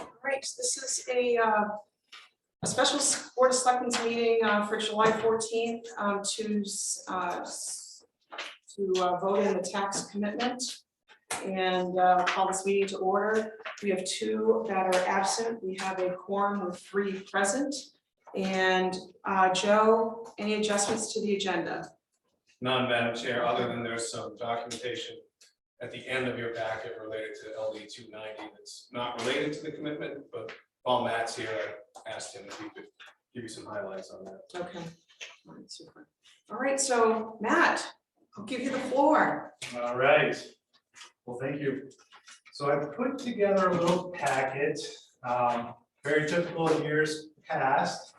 All right, this is a special Board of Selectmen's meeting for July 14th to vote in the tax commitment and call this meeting to order. We have two that are absent. We have a quorum with 3 present. And Joe, any adjustments to the agenda? None, Madam Chair, other than there's some documentation at the end of your packet related to LD 290 that's not related to the commitment, but while Matt's here, I asked him if he could give you some highlights on that. Okay. All right, super. All right, so Matt, I'll give you the floor. All right. Well, thank you. So I put together a little packet, very typical of years past.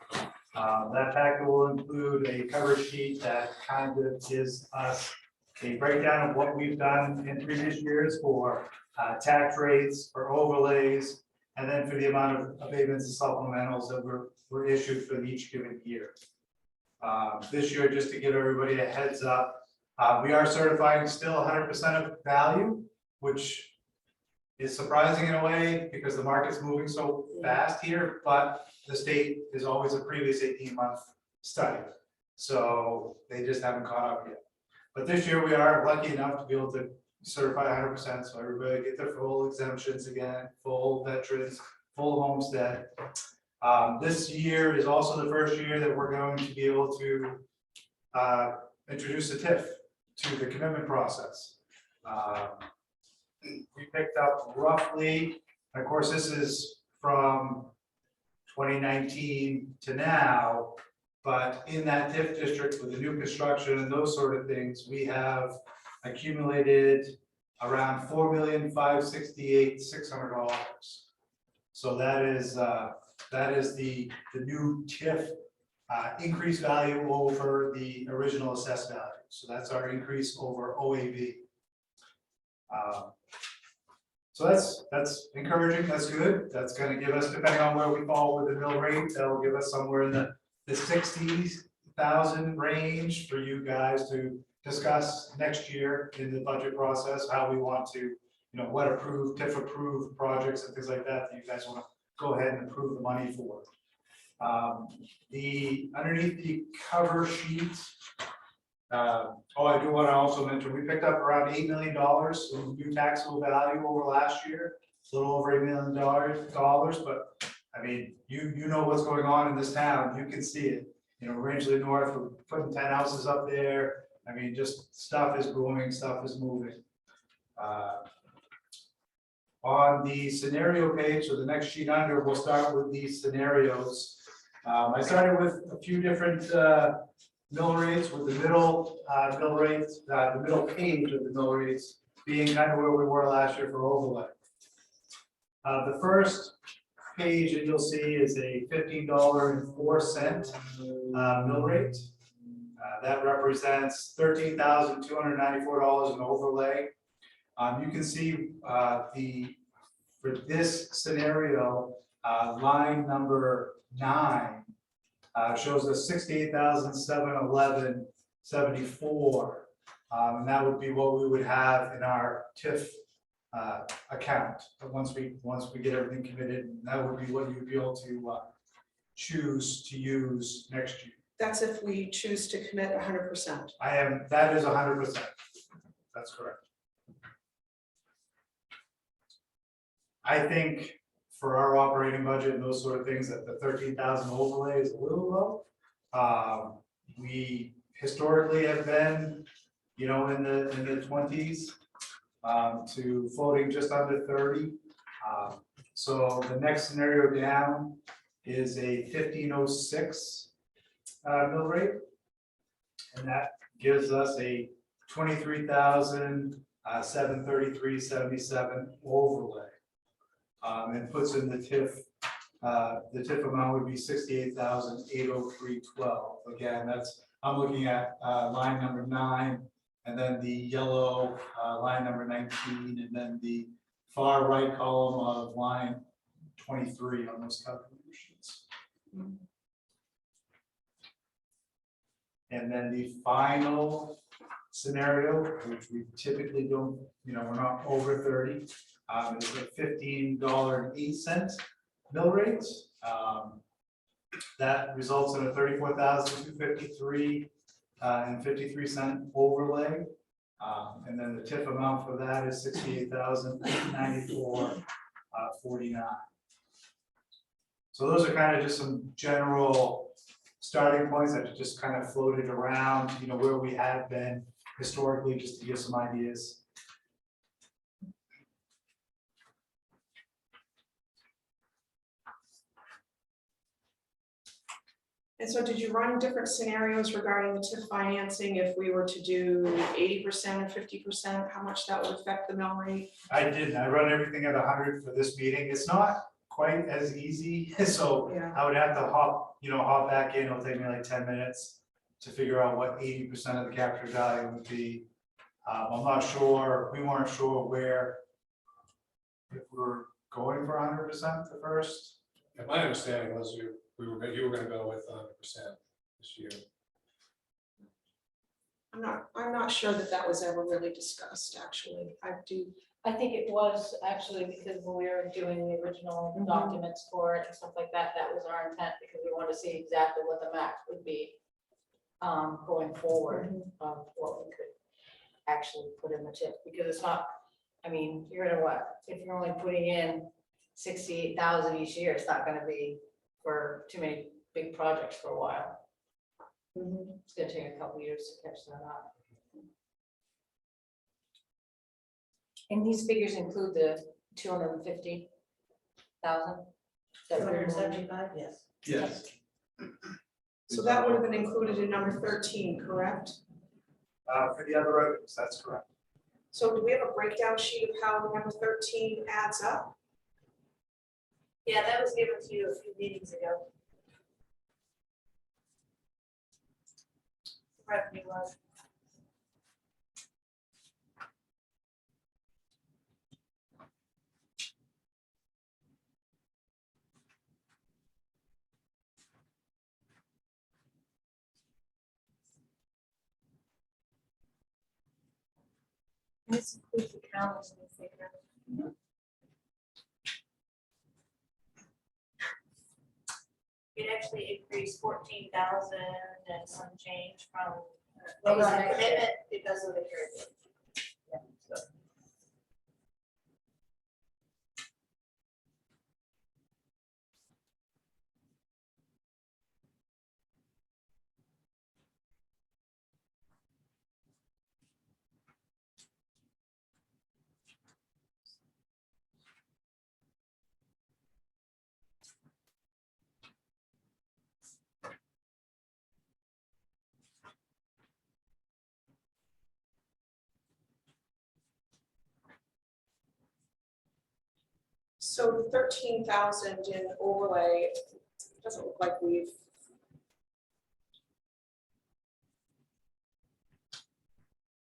That packet will include a cover sheet that kind of gives us a breakdown of what we've done in previous years for tax rates, for overlays, and then for the amount of abatements and supplementals that were issued for each given year. This year, just to give everybody a heads up, we are certifying still 100% of value, which is surprising in a way because the market's moving so fast here, but the state is always a previous 18-month study. So they just haven't caught up yet. But this year we are lucky enough to be able to certify 100%. So everybody get their full exemptions again, full veterans, full homestead. This year is also the first year that we're going to be able to introduce a TIF to the commitment process. We picked up roughly, of course, this is from 2019 to now, but in that TIF district with the new construction and those sort of things, we have accumulated around $4,568,600. So that is the new TIF increased value over the original assessed value. So that's our increase over OAV. So that's encouraging. That's good. That's going to give us, depending on where we fall with the mill rate, that will give us somewhere in the 60,000 range for you guys to discuss next year in the budget process, how we want to, what approved, TIF approved projects and things like that that you guys want to go ahead and approve the money for. Underneath the cover sheet, I do want to also mention, we picked up around $8 million in new taxable value over last year, a little over $8 million, but I mean, you know what's going on in this town, you can see it. Rangeley North, we're putting 10 houses up there. I mean, just stuff is booming, stuff is moving. On the scenario page, so the next sheet under, we'll start with these scenarios. I started with a few different mill rates, with the middle mill rates, the middle page of the mill rates being kind of where we were last year for overlay. The first page that you'll see is a $15.04 mill rate. That represents $13,294 in overlay. You can see for this scenario, line number 9 shows us $68,711.74, and that would be what we would have in our TIF account. But once we get everything committed, that would be what you'd be able to choose to use next year. That's if we choose to commit 100%. That is 100%. That's correct. I think for our operating budget and those sort of things, that the 13,000 overlay is a little low. We historically have been, in the 20s to floating just under 30. So the next scenario down is a 1506 mill rate, and that gives us a 23,733.77 overlay. And puts in the TIF amount would be 68,803.12. Again, I'm looking at line number 9, and then the yellow line number 19, and then the far right column of line 23 on those calculations. And then the final scenario, which we typically don't, we're not over 30, is at $15.08 mill rates. That results in a $34,253 and 53-cent overlay. And then the TIF amount for that is $68,894.49. So those are kind of just some general starting points that just kind of floated around, you know, where we have been historically, just to give some ideas. And so did you run different scenarios regarding the TIF financing if we were to do 80% or 50%, how much that would affect the mill rate? I didn't. I run everything at 100 for this meeting. It's not quite as easy, so Yeah. I would have to hop back in. It'll take me like 10 minutes to figure out what 80% of the capture value would be. I'm not sure. We weren't sure where, if we were going for 100% the first. And my understanding was you were gonna go with 100% this year. I'm not sure that that was ever really discussed, actually. I think it was actually because when we were doing the original Mhm. documents for it and stuff like that, that was our intent, because we wanted to see exactly what the max would be going forward of what we could actually put in the TIF, because it's not, I mean, you're gonna what, if you're only putting in 68,000 each year, it's not gonna be for too many big projects for a while. It's gonna take a couple years to catch that up. And these figures include the 250,000? 275, yes. Yes. So that would have been included in number 13, correct? For the other revenues, that's correct. So do we have a breakdown sheet of how the number 13 adds up? Yeah, that was given to you a few meetings ago. Revenue was. This includes the counties in the figure. It actually increased 14,000 and some change from. Well, the next year. commitment, it doesn't occur. So the 13,000 in overlay, it doesn't look like we've.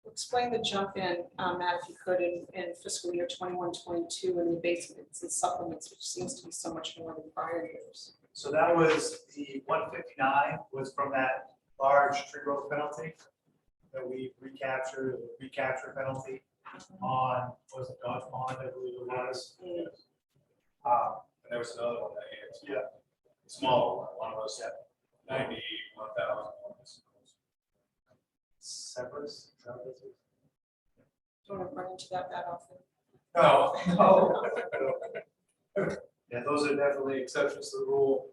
Explain the jump in, Matt, if you could, in fiscal year 21-22 and the abatements and supplements, which seems to be so much more than prior years. So that was the 159 was from that large tree growth penalty that we recaptured, the recapture penalty on, was it Dodge Pond, I believe it was. Mm. And there was another one that year. Yeah. Smaller one of those 91,000. Severus. Don't run into that often. No, no. Yeah, those are definitely exceptions to the rule.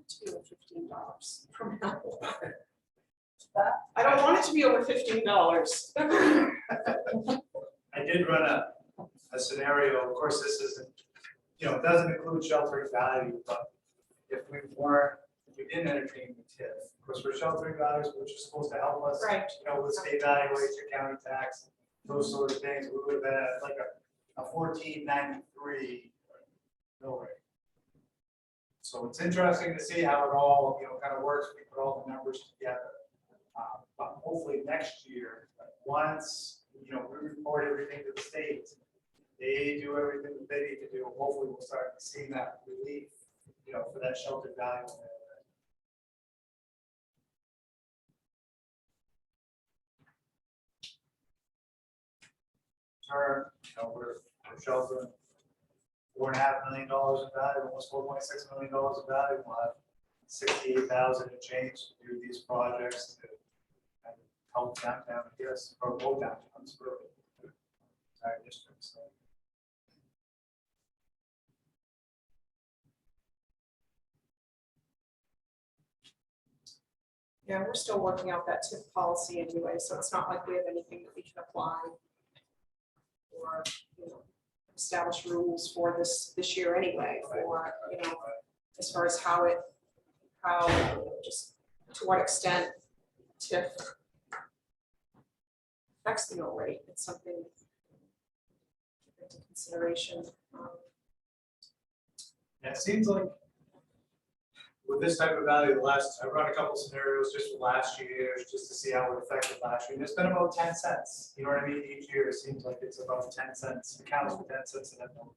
To be over $15 from now. I don't want it to be over $15. I did run a scenario, of course, this isn't, it doesn't include sheltering value, but if we didn't entertain the TIF, of course, we're sheltering values, which is supposed to help us, Right. with state valuation, county tax, those sort of things, we would have been at like a 1493 mill rate. So it's interesting to see how it all, kind of works, we put all the numbers together. But hopefully next year, once, we report everything to the state, they do everything that they need to do, hopefully we'll start seeing that relief, for that sheltered value. Turn, we're sheltering $4.5 million in value, almost $4.6 million in value. We'll have 68,000 and change to do these projects to kind of help downtown, I guess, or both downtowns for the entire district. So. Yeah, we're still working out that TIF policy anyway, so it's not like we have anything that we can apply or, establish rules for this year anyway, for, as far as how just to what extent TIF affects the mill rate. It's something to take into consideration. Yeah, it seems like with this type of value, I run a couple scenarios just for last year, just to see how it affected last year. And it's been about 10 cents. You know what I mean? Each year, it seems like it's about 10 cents. It counts for 10 cents in that number.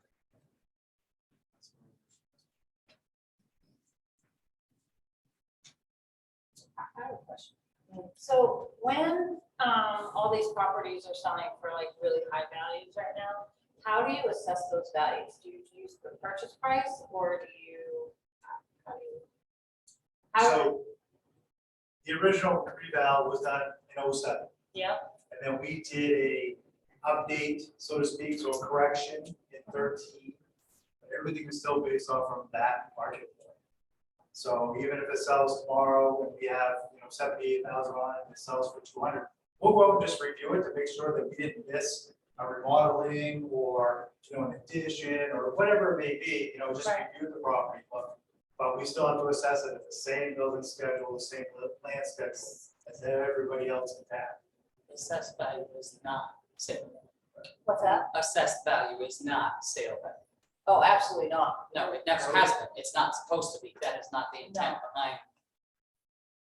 I have a question. So when all these properties are selling for like really high values right now, how do you assess those values? Do you use the purchase price or do you, how do you? So the original reval was done in 07. Yeah. And then we did a update, so to speak, so a correction in 13. But everything is still based off from that market point. So even if it sells tomorrow and we have 78,000 on it, and it sells for 200, we'll go and just review it to make sure that we didn't miss a remodeling or an addition or whatever it may be. Just review the property. But we still have to assess it at the same building schedule, the same plan schedule as everybody else in town. Assessed value is not sale. What's that? Assessed value is not sale value. Oh, absolutely not. No, it never has been. It's not supposed to be. That is not the intent behind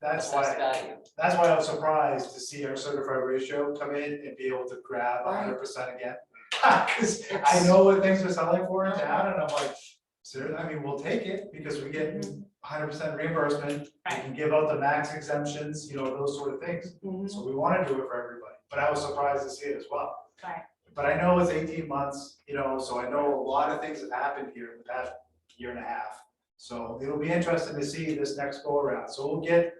That's assessed why, value. that's why I was surprised to see our certified ratio come in and be able to grab 100% again. Because I know what things are selling for in town, and I'm like, seriously, I mean, we'll take it because we get 100% reimbursement. We can give out the max exemptions, those sort of things. So we want to do it for everybody. But I was surprised to see it as well. Right. But I know it's 18 months, so I know a lot of things have happened here in the past year and a half. So it'll be interesting to see this next go around. So we'll get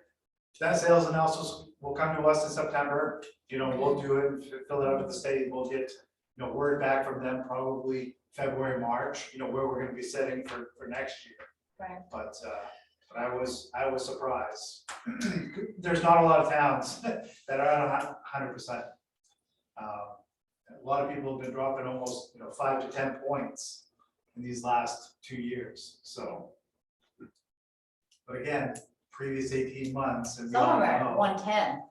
that sales analysis will come to us in September. We'll do it, fill it out with the state. We'll get word back from them probably February, March. Where we're going to be setting for next year. Right. But I was surprised. There's not a lot of towns that are at 100%. A lot of people have been dropping almost 5 to 10 points in these last 2 years. So, but again, previous 18 months and we Some all of them are know. at 110.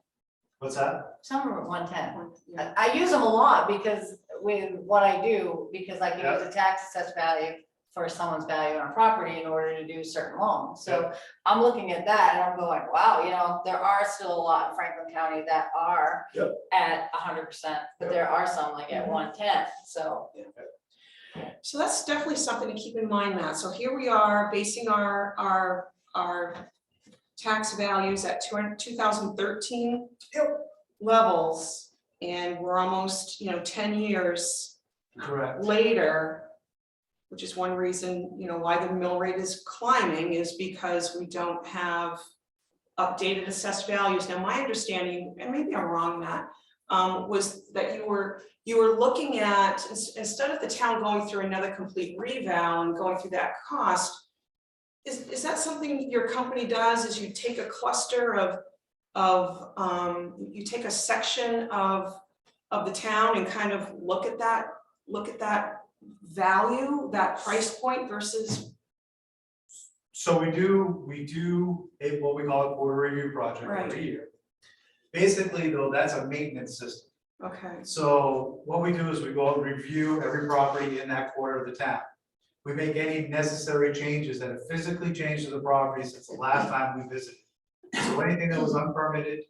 What's that? Some are at 110. Yeah. I use them a lot because with what I do, because I can use the tax assessed value for someone's value on a property in order to do certain loans. So I'm looking at that and I'm going, wow, there are still a lot in Franklin County that are at 100%, but there are some like at 110. So. So that's definitely something to keep in mind, Matt. So here we are basing our tax values at 2013 levels, and we're almost 10 years Correct. later, which is one reason why the mill rate is climbing, is because we don't have updated assessed values. Now, my understanding, and maybe I'm wrong, Matt, was that you were looking at, instead of the town going through another complete reval and going through that cost, is that something your company does? Is you take a cluster of you take a section of the town and kind of look at that value, that price point versus? So we do what we call a quarter review project every year. Basically, though, that's a maintenance system. Okay. So what we do is we go out and review every property in that quarter of the town. we make any necessary changes that have physically changed to the property since the last time we visited. So anything that was unpermitted,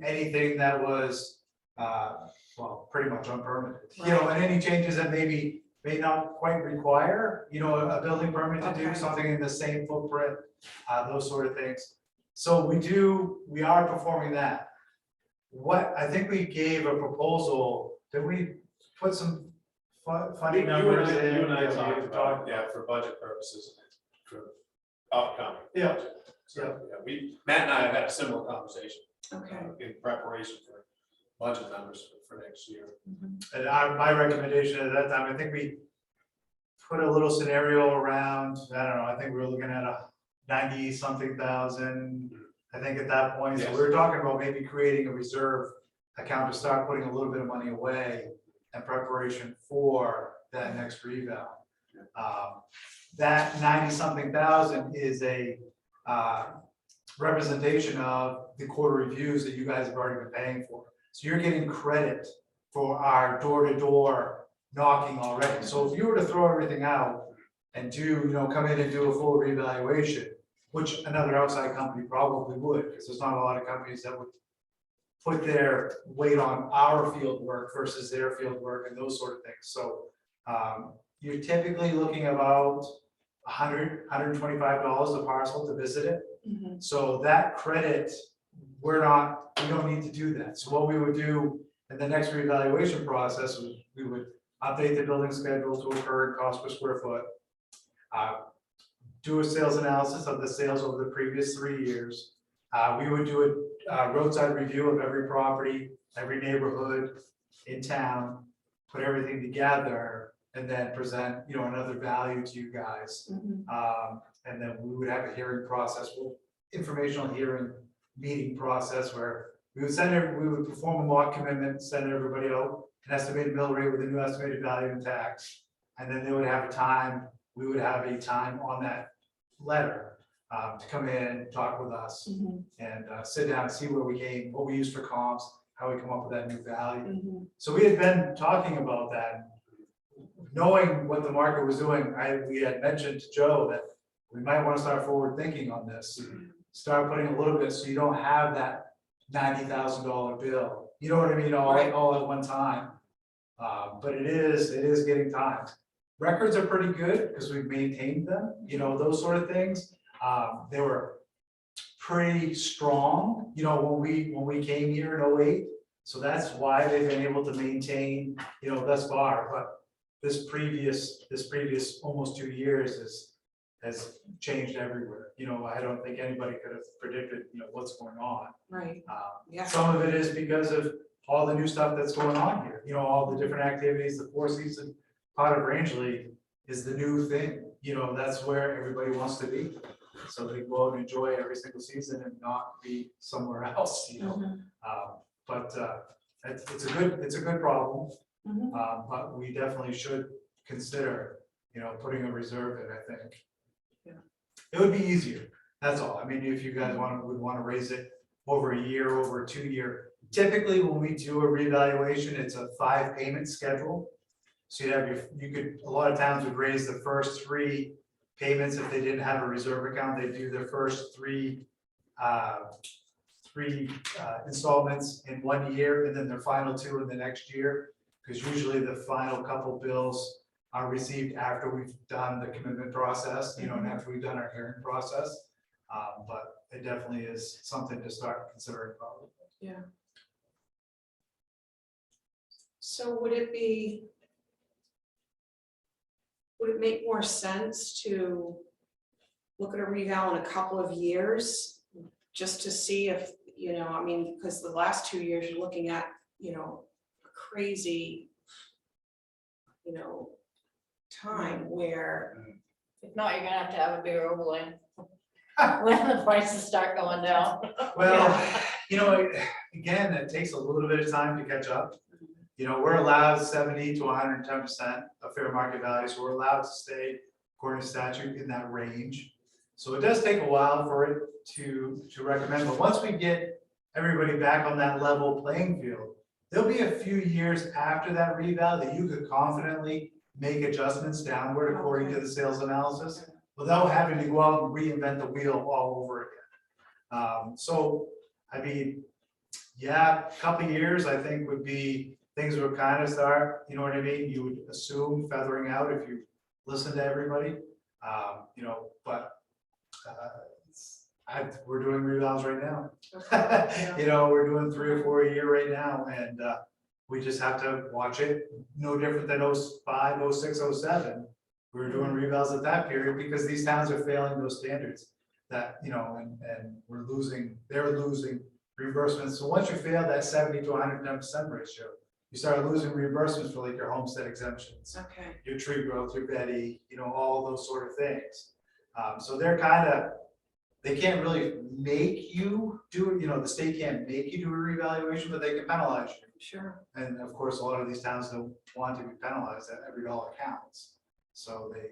anything that was, well, pretty much unpermitted, you know, and any changes that maybe may not quite require, you know, a building permit to do Okay. something in the same footprint, those sort of things. So we are performing that. What, I think we gave a proposal, did we put some funding numbers in? You and I Yeah, talked we about, yeah, for budget purposes, for upcoming. Yeah. budget. So, yeah, Matt and I have had a similar conversation Okay. in preparation for budget numbers for next year. And my recommendation at that time, I think we put a little scenario around, I don't know, I think we were looking at a 90-something thousand. I think at that point, so we were talking about maybe creating a reserve account to start putting a little bit of money away in preparation for that next reval. That 90-something thousand is a representation of the quarter reviews that you guys have already been paying for. So you're getting credit for our door-to-door knocking already. So if you were to throw everything out and do, you know, come in and do a full reevaluation, which another outside company probably would, because there's not a lot of companies that would put their weight on our field work versus their field work and those sort of things. So you're typically looking about $125 a parcel to visit it. Mhm. So that credit, we don't need to do that. So what we would do in the next reevaluation process was we would update the building schedule to a current cost per square foot. Do a sales analysis of the sales over the previous 3 years. We would do a roadside review of every property, every neighborhood in town, put everything together, and then present, you know, another value to you guys. Mhm. And then we would have a hearing process, informational hearing meeting process where we would perform a mock commitment, send everybody out an estimated mill rate with a new estimated value in tax. And then they would have a time, we would have a time on that letter to come in, talk with us, Mhm. and sit down, see where we came, what we used for comps, how we come up with that new value. Mhm. So we had been talking about that, knowing what the market was doing. We had mentioned to Joe that we might want to start forward thinking on this. Start putting a little bit so you don't have that $90,000 bill. You know what I mean? Right. All at one time. But it is getting timed. Records are pretty good because we've maintained them, you know, those sort of things. They were pretty strong, you know, when we came here in 08. So that's why they've been able to maintain, you know, thus far. But this previous almost 2 years has changed everywhere. You know, I don't think anybody could have predicted, you know, what's going on. Right. Yeah. Some of it is because of all the new stuff that's going on here, you know, all the different activities, the 4-season pot of Rangeley is the new thing, you know, that's where everybody wants to be. So they go out and enjoy every single season and not be somewhere else, you know. Mhm. But it's a good problem, Mhm. but we definitely should consider, you know, putting a reserve in, I think. Yeah. It would be easier, that's all. I mean, if you guys would want to raise it over a year, over a 2-year. Typically, when we do a reevaluation, it's a 5-payment schedule. So you could, a lot of towns would raise the first 3 payments if they didn't have a reserve account. They do their first 3 installments in 1 year, and then their final 2 in the next year. Because usually the final couple bills are received after we've done the commitment process, you know, and after we've done our hearing process. But it definitely is something to start considering probably. Yeah. So would it make more sense to look at a reval in a couple of years, just to see if, you know, I mean, because the last 2 years you're looking at, you know, a crazy, you know, time where, If not, you're gonna have a bigger overlay. When the prices start going down. Well, you know, again, it takes a little bit of time to catch up. You know, we're allowed 70 to 110% of fair market value, so we're allowed to stay according to statute in that range. So it does take a while for it to recommend, but once we get everybody back on that level playing field, there'll be a few years after that reval that you could confidently make adjustments downward according to the sales analysis, without having to go out and reinvent the wheel all over again. So, I mean, yeah, a couple of years, I think would be, things would kind of start, you know what I mean? You would assume feathering out if you listen to everybody, you know, but we're doing revals right now. Okay. You know, we're doing 3 or 4 a year right now, and we just have to watch it, no different than 05, 06, 07. We were doing revals at that period because these towns are failing those standards that, you know, and they're losing reimbursements. So once you fail that 70 to 110% ratio, you start losing reimbursements for like your homestead exemptions, Okay, your tree growth, your Betty, you know, all those sort of things. So they're kind of, they can't really make you do it, you know, the state can't make you do a revaluation, but they can penalize you. sure. And of course, a lot of these towns don't want to be penalized, that every dollar counts. So they,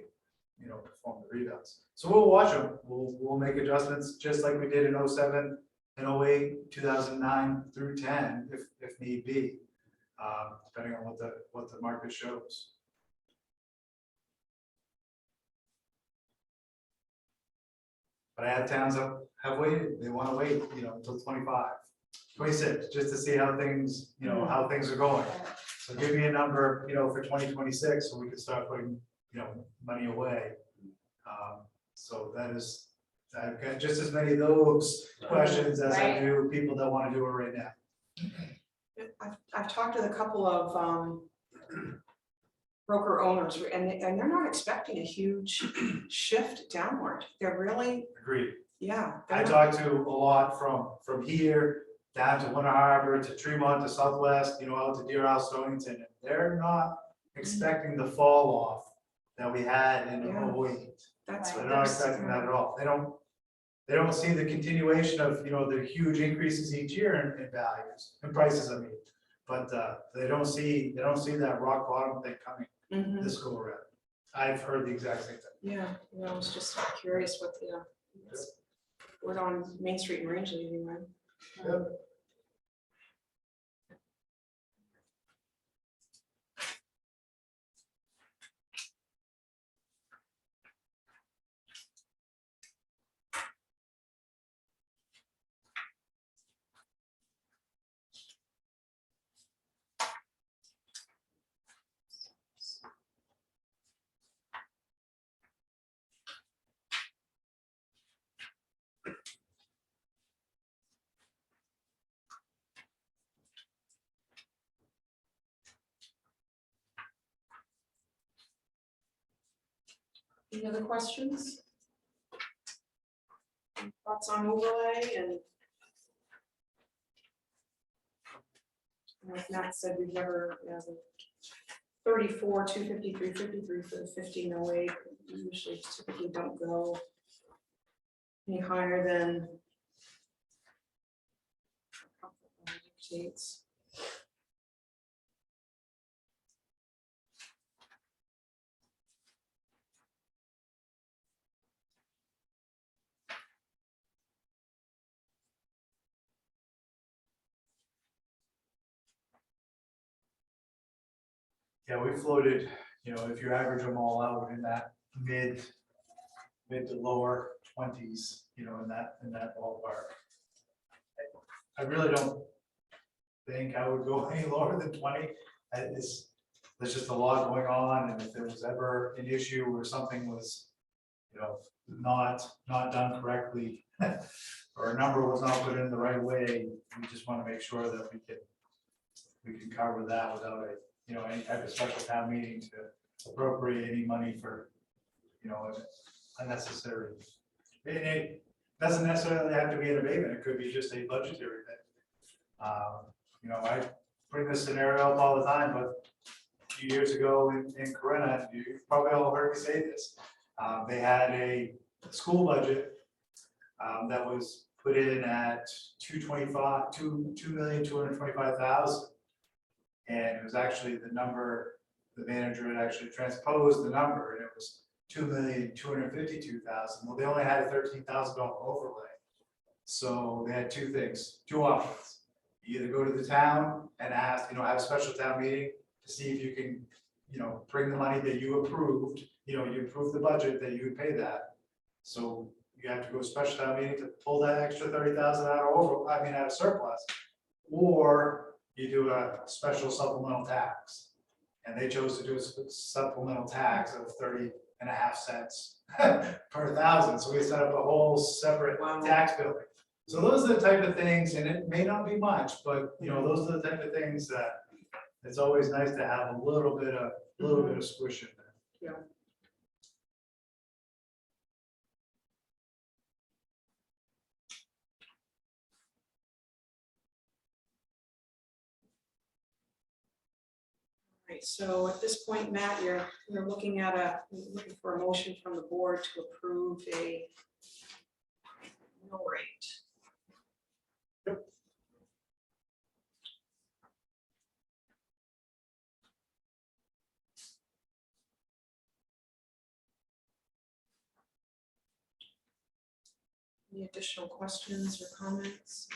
you know, perform the revals. So we'll watch them, we'll make adjustments just like we did in 07 and 08, 2009 through 10, if need be, depending on what the market shows. But I have towns that have waited, they want to wait, you know, until 25, 26, just to see how things, you know, how things are going. So give me a number, you know, for 2026, so we can start putting, you know, money away. So that is, I've got just as many of those questions as I do people that want to do it right now. I've talked to a couple of broker owners, and they're not expecting a huge shift downward. They're really, Agreed. yeah. I talked to a lot from here down to Winter Harbor to Tremont to Southwest, you know, out to Deer Isle, Stonington, and they're not expecting the fall off that we had in Yeah. 08. That's They're what not expecting that at all. They don't see the continuation of, you know, the huge increases each year in values and prices, I mean. But they don't see that rock bottom thing coming Mhm. this go around. I've heard the exact same thing. Yeah, I was just curious what the, word on Main Street and Rangeley anyway. Yep. Any other questions? Thoughts on overlay and? Like Matt said, we've never, 34, 253, 53 for the 1508, usually typically don't go any higher than dictates. Yeah, we floated, you know, if you average them all out in that mid to lower 20s, you know, in that ballpark. I really don't think I would go any lower than 20. There's just a lot going on, and if there was ever an issue where something was, you know, not done correctly, or a number was not put in the right way, we just want to make sure that we can cover that without any type of special town meeting to appropriate any money for, you know, unnecessary. It doesn't necessarily have to be an abatement, it could be just a budgetary thing. You know, I bring this scenario up all the time, but a few years ago in Corinna, you probably all heard me say this. They had a school budget that was put in at $2,225,000. And it was actually the number, the manager had actually transposed the number, and it was $2,252,000. Well, they only had a $13,000 overlay. So they had two options. You either go to the town and ask, you know, have a special town meeting to see if you can bring the money that you approved, you approved the budget that you would pay that. So you have to go to special town meeting to pull that extra 30,000 out of surplus. Or you do a special supplemental tax. And they chose to do a supplemental tax of 30.5 cents per thousand. So we set up a whole separate tax building. So those are the type of things, and it may not be much, but those are the type of things that it's always nice to have a little bit of squish in there. Yeah. Right, so at this point, Matt, you're looking for a motion from the board to approve a mill rate. Any additional questions or comments?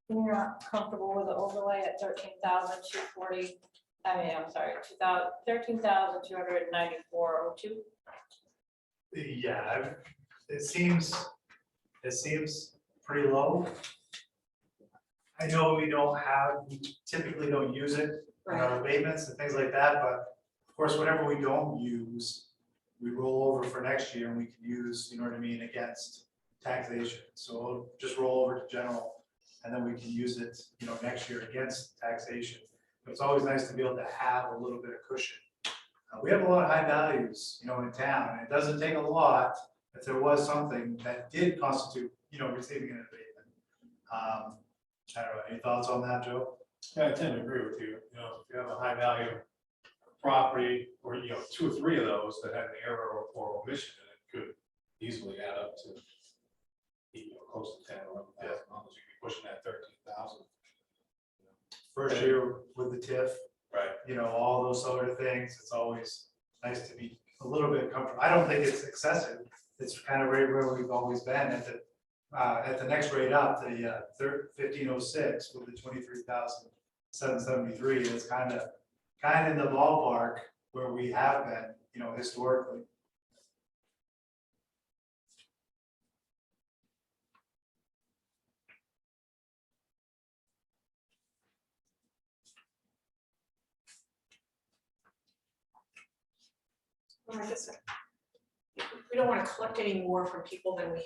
You're not comfortable with the overlay at 13,240, I'm sorry, 13,294.02? Yeah, it seems pretty low. I know we typically don't use it in our abatements and things like that, but of course, whatever we don't use, we roll over for next year and we can use, against taxation. So it'll just roll over to general and then we can use it, next year against taxation. But it's always nice to be able to have a little bit of cushion. We have a lot of high values, in town, and it doesn't take a lot if there was something that did constitute, receiving an abatement. I don't know, any thoughts on that, Joe? Yeah, I tend to agree with you. If you have a high value property or, 2 or 3 of those that have an error or omission, and it could easily add up to, close to 10 or 11,000 dollars. You could be pushing that 13,000. First year with the TIF, Right. all those sort of things, it's always nice to be a little bit comfortable. I don't think it's excessive. It's kind of right where we've always been at the next rate up, the 1506 with the 23,773. It's kind of in the ballpark where we have been, historically. Well, I guess we don't want to collect any more from people than we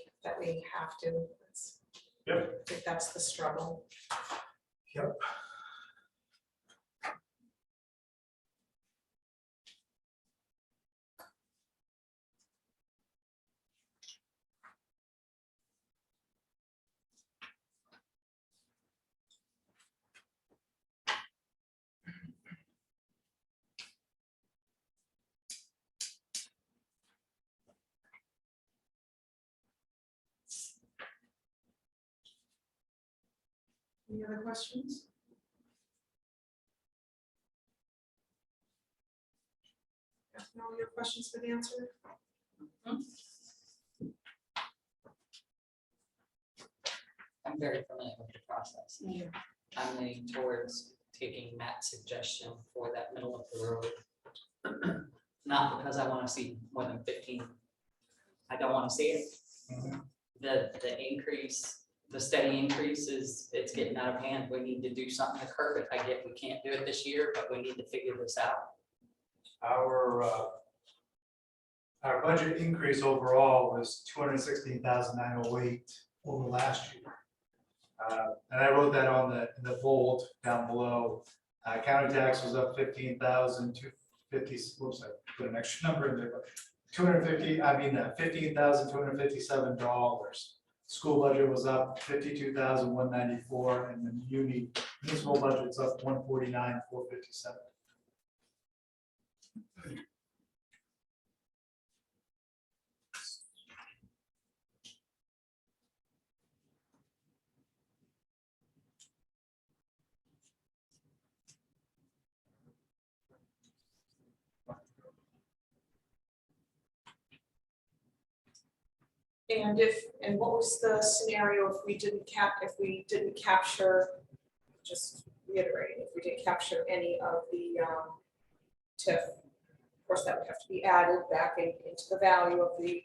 have to. Yep. I think that's the struggle. Yep. Any other questions? If no other questions been answered? I'm very familiar with the process. Yeah. I'm leaning towards taking Matt's suggestion for that middle of the road. Not because I want to see more than 15. I don't want to see it. The increase, the steady increase it's getting out of hand. We need to do something to curb it. I get we can't do it this year, but we need to figure this out. Our budget increase overall was 216,908 over last year. And I wrote that in the bold down below. County tax was up 15,250. Whoops, I put an extra number in there. $15,257. School budget was up 52,194, and the municipal budget's up 149,457. And what was the scenario if we didn't capture, just reiterating, if we didn't capture any of the TIF. Of course, that would have to be added back into the value of the,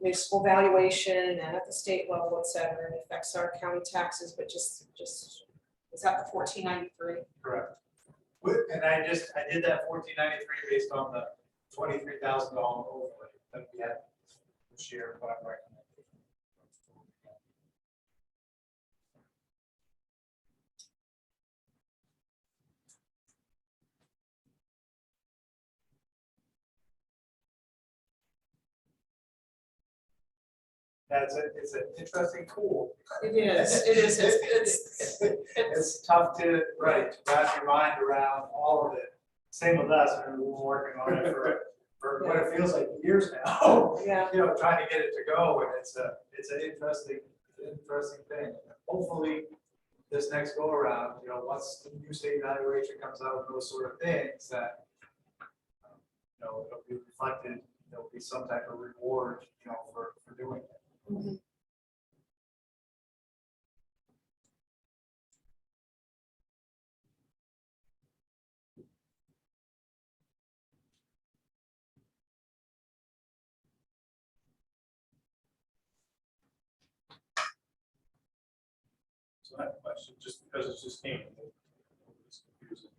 municipal valuation and at the state level, et cetera, and affects our county taxes, but just, is that the 1493? Correct. And I did that 1493 based on the $23,000 overlay that we had this year, what I'm recommending. It's an interesting tool. It is, It's tough to, right, to wrap your mind around all of it. Same with us, we've been working on it for what it feels like years now. yeah, Trying to get it to go, and it's an interesting thing. Hopefully, this next go around, once the new state evaluation comes out, and those sort of things, that, it'll be reflected, there'll be some type of reward, for doing it. Mhm. So I have a question, just because it just came, it's confusing.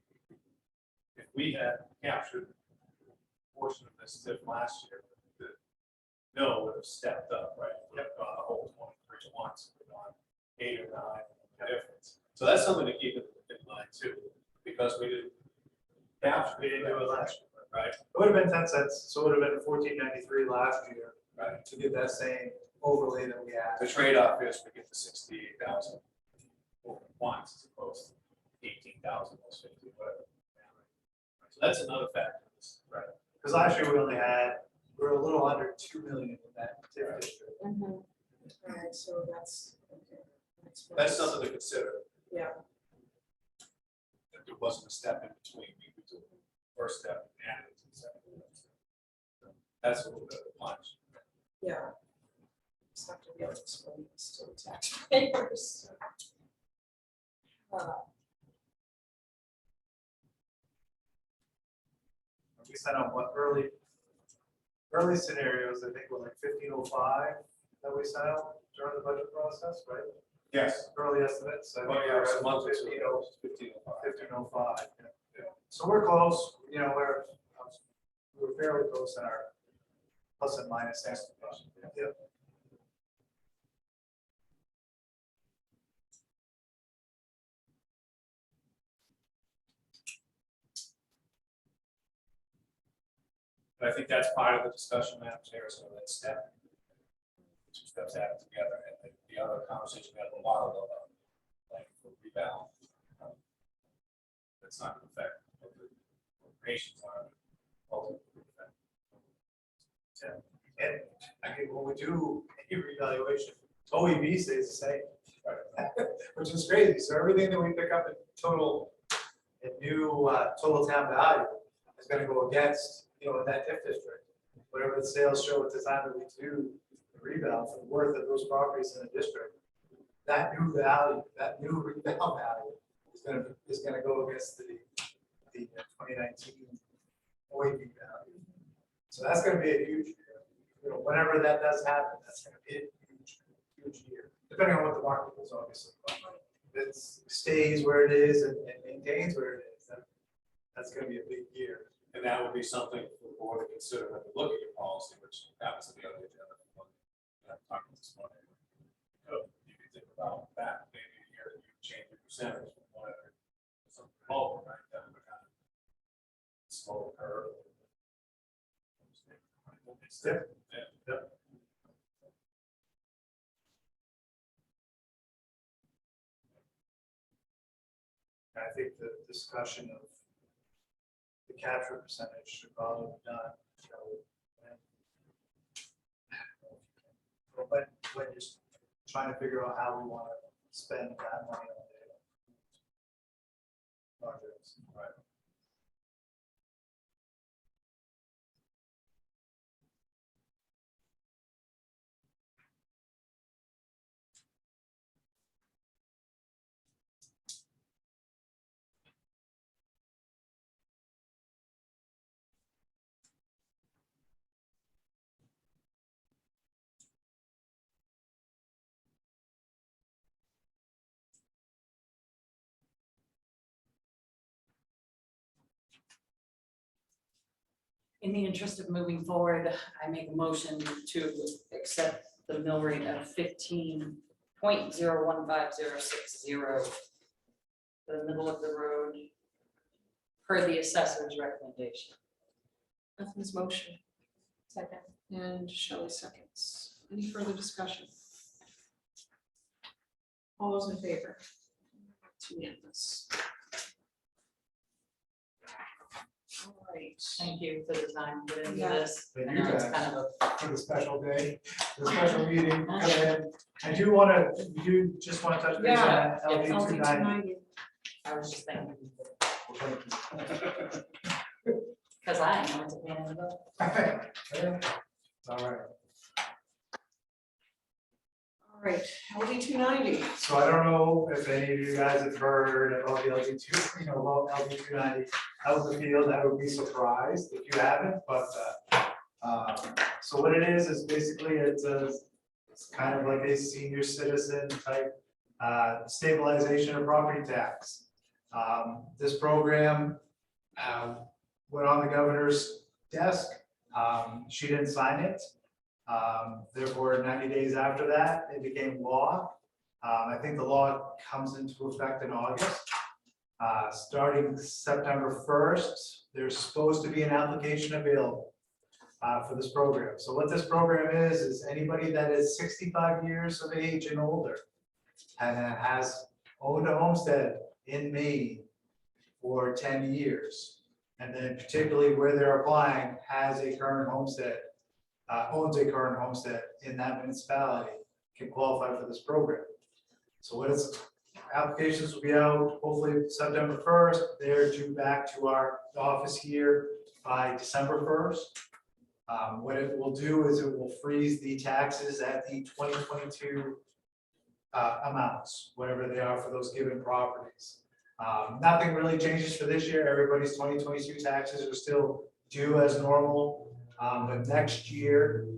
If we had captured a portion of this TIF last year, the mill would have stepped up, right? Would have gone the whole 23 at once, would have gone 8 or 9 difference. So that's something to keep in mind too, because we didn't capture. We didn't do it last year. Right, It would have been 10 cents, so it would have been 1493 last year, right. to get that same overlay that we had. The trade-off is we get the 68,000 once as opposed to 18,000 plus 50, whatever. So that's another factor. Right. Because last year we were a little under 2 million in that TIF district. Mhm. All right, so that's, okay. That's something to consider. Yeah. That there wasn't a step in between. We took the first step and added to the second. That's a little bit of a punch. Yeah. Just have to be able to explain this to the taxpayers. We sent out early scenarios, I think were like 1505 that we sent out during the budget process, right? Yes. Early estimates. I think Well, yeah, we were it's at a month or 1505. two. 1505. Yeah. So we're close, we're fairly close in our plus and minus estimation. Yep. But I think that's part of the discussion, Madam Chair, so that step. Two steps added together, and the other conversation we had a while ago about like for rebound. That's not going to affect what the patients are. Ultimately affect. And I mean, when we do a revaluation, OEV stays the same, which is crazy. So everything that we pick up in total, in new total town value is going to go against, in that TIF district. Whatever the sales show at the time that we do the rebound for the worth of those properties in the district, that new value, that new rebound value is going to go against the 2019 OEV value. So that's going to be a huge year. Whenever that does happen, that's going to be a huge year, depending on what the market is, obviously. But if it stays where it is and maintains where it is, then that's going to be a big year. And that would be something for the board to consider when we look at your policy, which happens to be on the agenda. I'm talking this morning. You can think about that, maybe a year that you change your percentage from whatever, something lower, right? That would kind of slow the curve. It's different. Yeah. I think the discussion of the capture percentage should probably be done. But when you're trying to figure out how we want to spend that money on the projects. Right. In the interest of moving forward, I make a motion to accept the mill rate of 15.015060 for the middle of the road per the assessor's recommendation. Bethany's motion Second. and Shelley seconds. Any further discussion? All those in favor? It's unanimous. All right. Thank you for the time put into Yeah. this. I Thank you, know it's guys. kind of For the special day, the special meeting, and I do wanna, you just wanna touch base on that LD LD 290. 290. I was just thinking, because I know it's a pain in the butt. All right, All right, LD 290. so I don't know if any of you guys have heard about the LD 290 out in the field. I would be surprised if you haven't, but, so what it is basically it's kind of like a senior citizen type, stabilization of property tax. This program, went on the governor's desk. She didn't sign it. Therefore, 90 days after that, it became law. I think the law comes into effect in August. Starting September 1st, there's supposed to be an application available for this program. So what this program is anybody that is 65 years of age and older and has owned a homestead in Maine for 10 years. And then particularly where they're applying has a current homestead, owns a current homestead in that municipality, can qualify for this program. So what is, applications will be out hopefully September 1st. They're due back to our office here by December 1st. What it will do is it will freeze the taxes at the 2022 amounts, whatever they are for those given properties. Nothing really changes for this year. Everybody's 2022 taxes are still due as normal. But next year,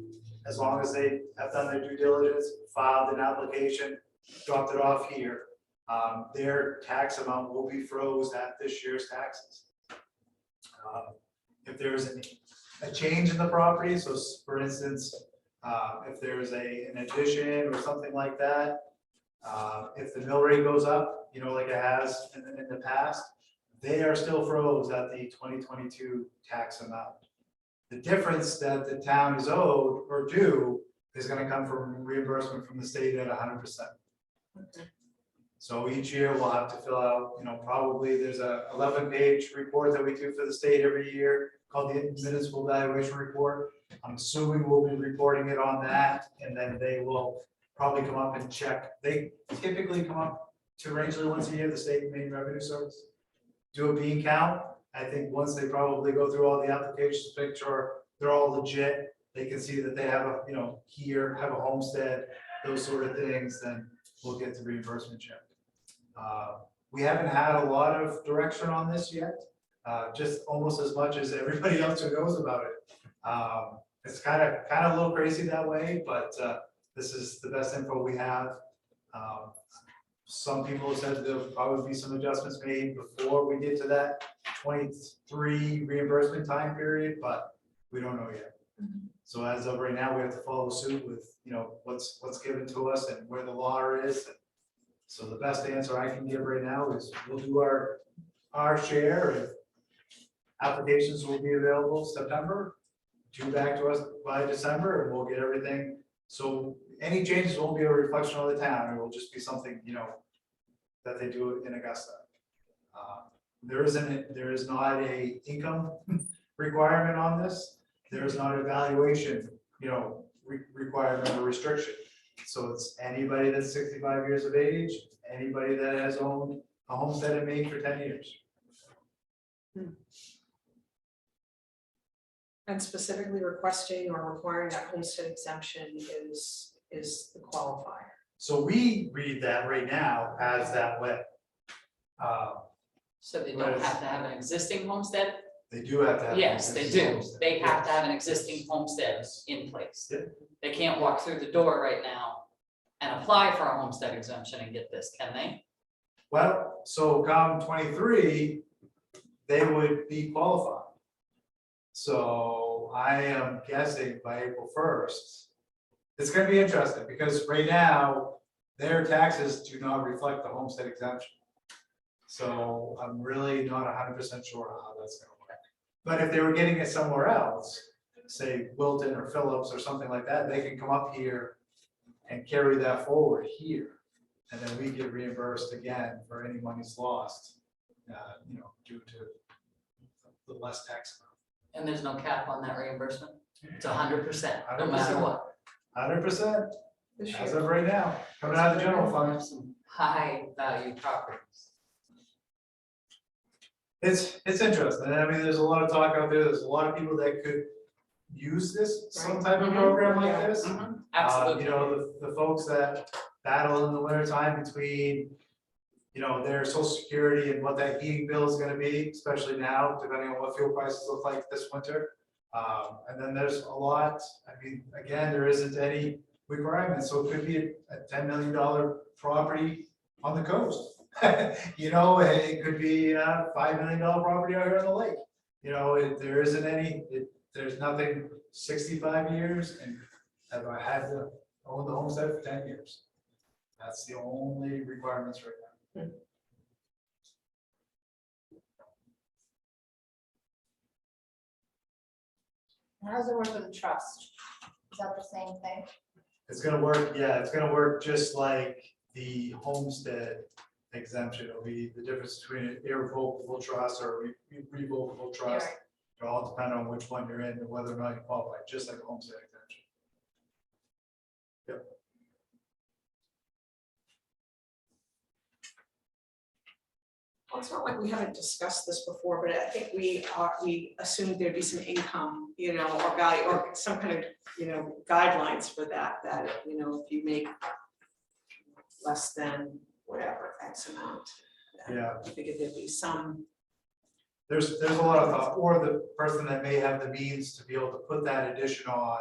as long as they have done their due diligence, filed an application, dropped it off here, their tax amount will be froze at this year's taxes. If there's a change in the property, so for instance, if there's an addition or something like that, if the mill rate goes up, you know, like it has in the past, they are still froze at the 2022 tax amount. The difference that the town is owed or due is going to come from reimbursement from the state at 100%. So each year we'll have to fill out, you know, probably there's a 11-page report that we do for the state every year called the Municipal Valuation Report. I'm assuming we'll be reporting it on that, and then they will probably come up and check. They typically come up to Rangeley once a year, the State Maine Revenue Service, do a bean count. I think once they probably go through all the applications, make sure they're all legit, they can see that they have a, you know, here, have a homestead, those sort of things, then we'll get the reimbursement check. We haven't had a lot of direction on this yet, just almost as much as everybody else who knows about it. It's kind of a little crazy that way, but this is the best info we have. Some people have said there'll probably be some adjustments made before we get to that 23 reimbursement time period, but we don't know yet. So as of right now, we have to follow suit with, you know, what's given to us and where the law is. So the best answer I can give right now is we'll do our share, and applications will be available September, due back to us by December, and we'll get everything. So any changes won't be a reflection on the town. It will just be something, you know, that they do in Augusta. There is not a income requirement on this. There is not a valuation, you know, requirement or restriction. So it's anybody that's 65 years of age, anybody that has owned a homestead in Maine for 10 years. And specifically requesting or requiring that homestead exemption is the qualifier. So we read that right now as that way. So they don't have to have an existing homestead? They do have to have. Yes, they do. They have to have an existing homestead in place. Yep. They can't walk through the door right now and apply for a homestead exemption and get this, can they? Well, so come 23, they would be qualified. So I am guessing by April 1st, it's gonna be interesting, because right now, their taxes do not reflect the homestead exemption. So I'm really not 100% sure how that's gonna work. But if they were getting it somewhere else, say Wilton or Phillips or something like that, they can come up here and carry that forward here. And then we get reimbursed again for any monies lost, due to the less tax amount. And there's no cap on that reimbursement? It's 100%, no matter 100%. what. 100% This as year. of right now, coming out of the general Have fund. some high value properties. It's interesting. I mean, there's a lot of talk out there. There's a lot of people that could use this, some Right. type of Mhm. program like Yeah. this. Absolutely. The folks that battle in the winter time between, their social security and what that heating bill is gonna be, especially now, depending on what fuel prices look like this winter. And then there's a lot, I mean, again, there isn't any requirement, so it could be a $10 million property on the coast. It could be a $5 million property out here on the lake. There isn't any, there's nothing 65 years, and have I had to own the homestead for 10 years. That's the only requirements right now. How does it work with the trust? Is that the same thing? It's gonna work, yeah, it's gonna work just like the homestead exemption. It'll be the difference between an irrevocable trust or a revocable trust. Right. It all depend on which one you're in and whether or not you qualify, just like a homestead exemption. Yep. Well, it's not like we haven't discussed this before, but I think we assumed there'd be some income, or value, or some kind of, guidelines for that, if you make less than whatever X amount. Yeah. I figured there'd be some, There's a lot of thought, or the person that may have the means to be able to put that addition on,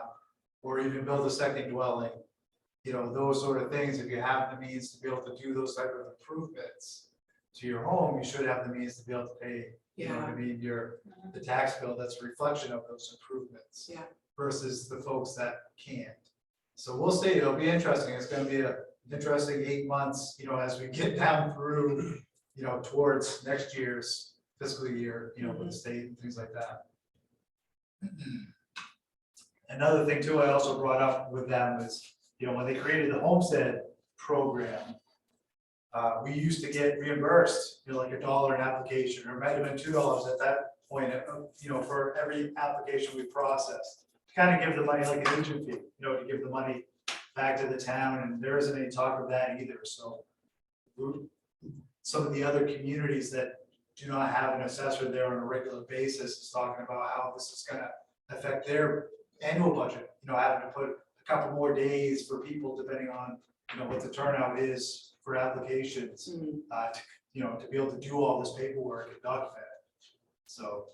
or even build a second dwelling. Those sort of things, if you have the means to be able to do those type of improvements to your home, you should have the means to be able to pay, you know what I mean, the tax bill that's a reflection of those improvements. Yeah. Versus the folks that can't. So we'll see, it'll be interesting, it's gonna be an interesting 8 months, as we get down through, towards next year's fiscal year, with the state and things like that. Another thing too, I also brought up with them is, when they created the homestead program, we used to get reimbursed, like $1 an application, or it might have been $2 at that point, for every application we processed. To kind of give the money like an agent fee, to give the money back to the town, and there isn't any talk of that either, so. Some of the other communities that do not have an assessor there on a regular basis is talking about how this is gonna affect their annual budget, having to put a couple more days for people depending on, what the turnout is for applications, to be able to do all this paperwork and document it. So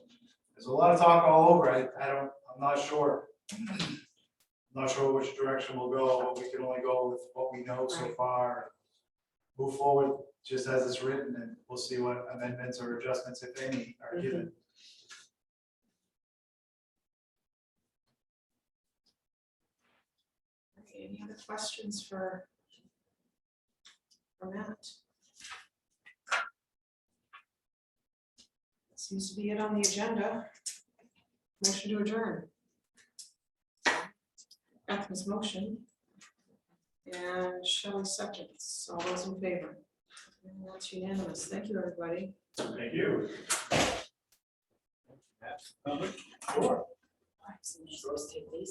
there's a lot of talk all over. I'm not sure. I'm not sure which direction we'll go, but we can only go with what we know so far. Move forward just as it's written, and we'll see what amendments or adjustments, if any, are given. okay, any other questions for Matt? Seems to be it on the agenda. Motion to adjourn. Beth's motion. And Shelley seconds. All those in favor? And that's unanimous. Thank you, everybody. Thank you. So you're supposed to take these